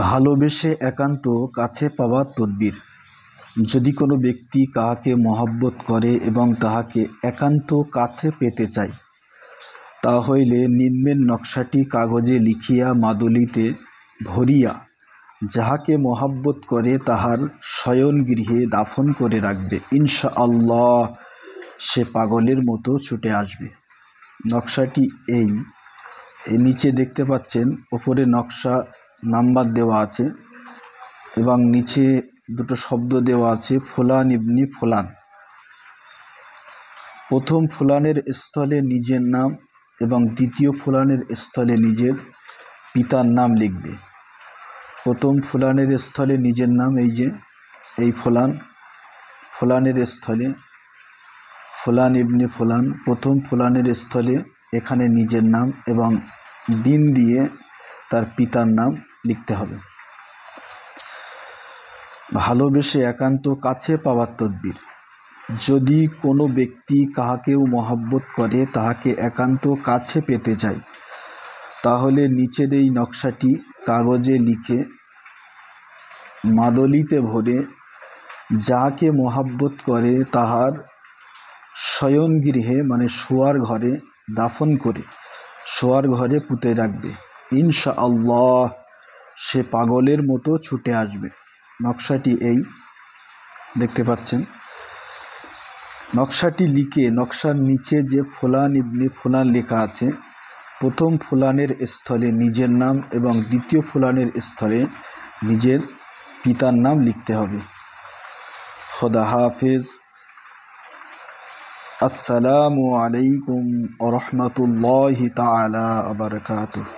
ভালোবেসে একান্ত কাছে পাওয়ার তদবির। যদি কোনো ব্যক্তি কাহাকে মহব্বত করে এবং তাহাকে একান্ত কাছে পেতে চায়, তা হইলে নিম্নের নকশাটি কাগজে লিখিয়া মাদুলিতে ভরিয়া যাহাকে মহব্বত করে তাহার শয়নগৃহে দাফন করে রাখবে। ইনশাআল্লাহ সে পাগলের মতো ছুটে আসবে। নকশাটি এই নিচে দেখতে পাচ্ছেন, ওপরে নকশা নাম্বার দেওয়া আছে এবং নিচে দুটো শব্দ দেওয়া আছে, ফুলান ইবনি ফুলান। প্রথম ফুলানের স্থলে নিজের নাম এবং দ্বিতীয় ফুলানের স্থলে নিজের পিতার নাম লিখবে। প্রথম ফুলানের স্থলে নিজের নাম, এই যে এই ফুলান, ফুলানের স্থলে ফুলান ইবনি ফুলান, প্রথম ফুলানের স্থলে এখানে নিজের নাম এবং দিন দিয়ে তার পিতার নাম লিখতে হবে। ভালোবেসে একান্ত কাছে পাওয়ার তদবির। যদি কোনো ব্যক্তি কাহাকেও মহব্বত করে, তাহাকে একান্ত কাছে পেতে চায়, তাহলে নিচের এই নকশাটি কাগজে লিখে মাদলিতে ভরে যাহাকে মহব্বত করে তাহার শয়নগৃহে মানে শোয়ার ঘরে দাফন করে শোয়ার ঘরে পুঁতে রাখবে। ইনশাআল্লাহ সে পাগলের মতো ছুটে আসবে। নকশাটি এই দেখতে পাচ্ছেন। নকশাটি লিখে নকশার নিচে যে ফুলান ইবনি ফুলান লেখা আছে, প্রথম ফুলানের স্থলে নিজের নাম এবং দ্বিতীয় ফুলানের স্থলে নিজের পিতার নাম লিখতে হবে। খোদা হাফেজ। আসসালামু আলাইকুম ওয়া রাহমাতুল্লাহি তাআলা ওয়া বারাকাতুহু।